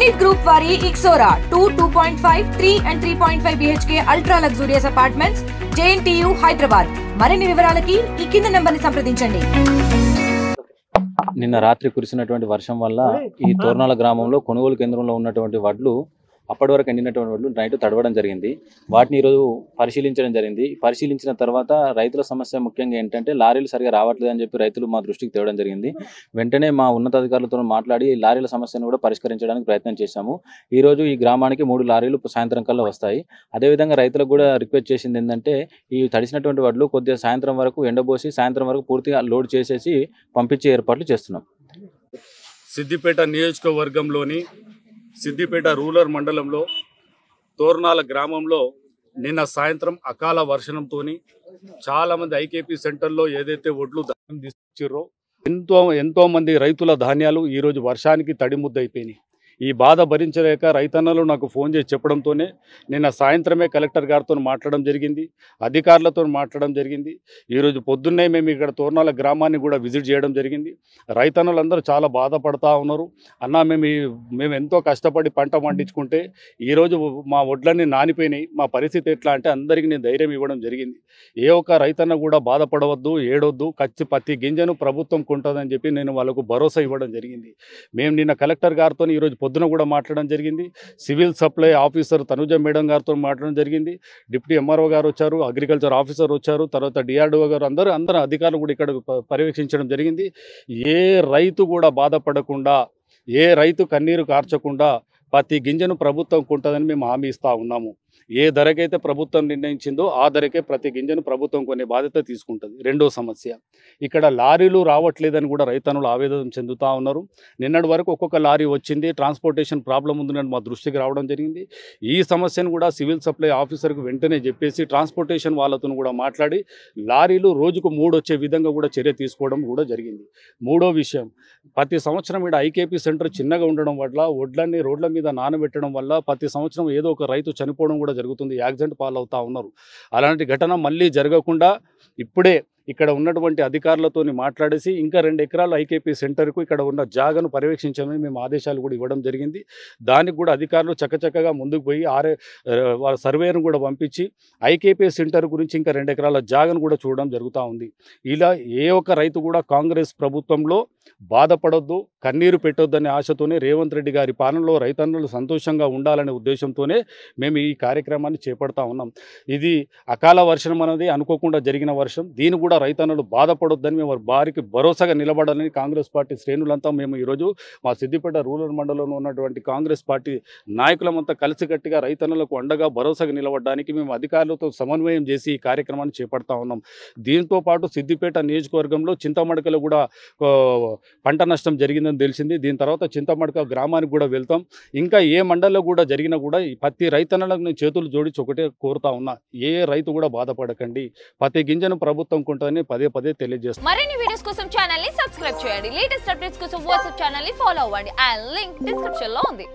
Elite Group వారి Ixora 2.5, 3 and 3.5 BHK ultra luxurious apartments JNTU Hyderabad. మరిన్ని వివరాలకి ఈ కింద నంబర్ని సంప్రదించండి. నిన్న రాత్రి కురిసినటువంటి వర్షం వల్ల ఈ తోర్నాల గ్రామంలో కొనుగోలు కేంద్రంలో ఉన్నటువంటి వడ్లు అప్పటి వరకు ఎండినటువంటి వడ్లు నైట్ తడవడం జరిగింది. వాటిని ఈరోజు పరిశీలించడం జరిగింది. పరిశీలించిన తర్వాత రైతుల సమస్య ముఖ్యంగా ఏంటంటే లారీలు సరిగా రావట్లేదు అని చెప్పి రైతులు మా దృష్టికి తేవడం జరిగింది. వెంటనే మా ఉన్నతాధికారులతో మాట్లాడి లారీల సమస్యను కూడా పరిష్కరించడానికి ప్రయత్నం చేశాము. ఈరోజు ఈ గ్రామానికి 3 లారీలు సాయంత్రం కల్లా వస్తాయి. అదేవిధంగా రైతులకు కూడా రిక్వెస్ట్ చేసింది ఏంటంటే ఈ తడిసినటువంటి వడ్లు కొద్దిగా సాయంత్రం వరకు ఎండబోసి సాయంత్రం వరకు పూర్తిగా లోడ్ చేసేసి పంపించే ఏర్పాట్లు చేస్తున్నాం. సిద్దిపేట నియోజకవర్గంలోని సిద్దిపేట రూరల్ మండలంలో తోర్నాల గ్రామంలో నిన్న సాయంత్రం అకాల వర్షంతో చాలామంది ఐకేపీ సెంటర్లో ఏదైతే ఒడ్లు ధాన్యం తీసుకొచ్చారో ఎంతో మంది రైతుల ధాన్యాలు ఈరోజు వర్షానికి తడిముద్దయిపోయినాయి. ఈ బాధ భరించలేక రైతన్నలు నాకు ఫోన్ చేసి చెప్పడంతోనే నిన్న సాయంత్రమే కలెక్టర్ గారితో మాట్లాడడం జరిగింది, అధికారులతో మాట్లాడడం జరిగింది. ఈరోజు పొద్దున్నే మేము ఇక్కడ తోర్నాల గ్రామాన్ని కూడా విజిట్ చేయడం జరిగింది. రైతన్నలందరూ చాలా బాధపడతా ఉన్నారు. అన్న మేము ఎంతో కష్టపడి పంట పండించుకుంటే ఈరోజు మా వడ్లన్నీ నానిపోయినాయి, మా పరిస్థితి ఎట్లా అంటే అందరికీ నేను ధైర్యం ఇవ్వడం జరిగింది. ఏ ఒక్క రైతన్న కూడా బాధపడవద్దు, ఏడొద్దు, ప్రతి గింజను ప్రభుత్వం కొంటుందని చెప్పి నేను వాళ్ళకు భరోసా ఇవ్వడం జరిగింది. మేము నిన్న కలెక్టర్ గారితో ఈరోజు పొద్దున కూడా మాట్లాడడం జరిగింది. Civil supply officer Tanuja madam గారితో మాట్లాడడం జరిగింది. డిప్యూటీ ఎంఆర్ఓ గారు వచ్చారు, అగ్రికల్చర్ ఆఫీసర్ వచ్చారు, తర్వాత డిఆర్డిఓ గారు అందరూ అధికారులు కూడా ఇక్కడ పర్యవేక్షించడం జరిగింది. ఏ రైతు కూడా బాధపడకుండా, ఏ రైతు కన్నీరు కార్చకుండా ప్రతి గింజను ప్రభుత్వం కొంటుందని మేము హామీ ఇస్తూ ఉన్నాము. ఏ ధరకైతే ప్రభుత్వం నిర్ణయించిందో ఆ ధరకే ప్రతి గింజను ప్రభుత్వం కొనే బాధ్యత తీసుకుంటుంది. రెండో సమస్య, ఇక్కడ లారీలు రావట్లేదని కూడా రైతన్నులు ఆవేదన చెందుతూ ఉన్నారు. నిన్నటి వరకు ఒక్కొక్క లారీ వచ్చింది, ట్రాన్స్పోర్టేషన్ ప్రాబ్లం ఉందని మా దృష్టికి రావడం జరిగింది. ఈ సమస్యను కూడా సివిల్ సప్లై ఆఫీసర్కు వెంటనే చెప్పేసి ట్రాన్స్పోర్టేషన్ వాళ్ళతో కూడా మాట్లాడి లారీలు రోజుకు 3 వచ్చే విధంగా కూడా చర్య తీసుకోవడం కూడా జరిగింది. మూడో విషయం, ప్రతి సంవత్సరం ఇక్కడ ఐకేపీ సెంటర్ చిన్నగా ఉండడం వల్ల వడ్లన్నీ రోడ్ల మీద నానబెట్టడం వల్ల ప్రతి సంవత్సరం ఏదో ఒక రైతు చనిపోవడం కూడా జరుగుతుంది, యాక్సిడెంట్ పాలవుతూ ఉన్నారు. అలాంటి ఘటన మళ్ళీ జరగకుండా ఇప్పుడే ఇక్కడ ఉన్నటువంటి అధికారులతో మాట్లాడేసి ఇంకా 2 ఎకరాల ఐకేపీ సెంటర్కు ఇక్కడ ఉన్న జాగను పర్యవేక్షించమని మేము ఆదేశాలు కూడా ఇవ్వడం జరిగింది. దానికి కూడా అధికారులు చక్కచక్కగా ముందుకు పోయి వాళ్ళ సర్వేను కూడా పంపించి ఐకేపీ సెంటర్ గురించి ఇంకా 2 ఎకరాల జాగను కూడా చూడడం జరుగుతూ ఉంది. ఇలా ఏ ఒక్క రైతు కూడా కాంగ్రెస్ ప్రభుత్వంలో బాధపడొద్దు, కన్నీరు పెట్టొద్దనే ఆశతోనే రేవంత్ రెడ్డి గారి పాలనలో రైతన్నులు సంతోషంగా ఉండాలనే ఉద్దేశంతోనే మేము ఈ కార్యక్రమాన్ని చేపడతా ఉన్నాం. ఇది అకాల వర్షం అనేది అనుకోకుండా జరిగిన వర్షం. దీన్ని కూడా రైతన్నులు బాధపడొద్దని మేము వారికి భరోసాగా నిలబడాలని కాంగ్రెస్ పార్టీ శ్రేణులంతా మేము ఈరోజు మా సిద్దిపేట రూరల్ మండలంలో ఉన్నటువంటి కాంగ్రెస్ పార్టీ నాయకులమంతా కలిసికట్టుగా రైతన్నులకు అండగా భరోసాగా నిలబడడానికి మేము అధికారులతో సమన్వయం చేసి ఈ కార్యక్రమాన్ని చేపడతా ఉన్నాం. దీంతో పాటు సిద్దిపేట నియోజకవర్గంలో చింతమడకలో కూడా పంట నష్టం జరిగిందని తెలిసింది. దీని తర్వాత చింతమడక గ్రామానికి కూడా వెళ్తాం. ఇంకా ఏ మండలంలో కూడా జరిగినా కూడా ప్రతి రైతన్నలకు నేను చేతులు జోడించి ఒకటే కోరుతా ఉన్నా, ఏ రైతు కూడా బాధపడకండి, ప్రతి గింజను ప్రభుత్వం కొంటుందని పదే తెలియజేస్తాం. మరిన్ని వీడియోస్ కోసం ఛానల్ ని సబ్స్క్రైబ్ చేయండి. లేటెస్ట్ అప్డేట్స్ కోసం వాట్సాప్ ఛానల్ ని ఫాలో అవ్వండి. ఆ లింక్ డిస్క్రిప్షన్ లో ఉంది.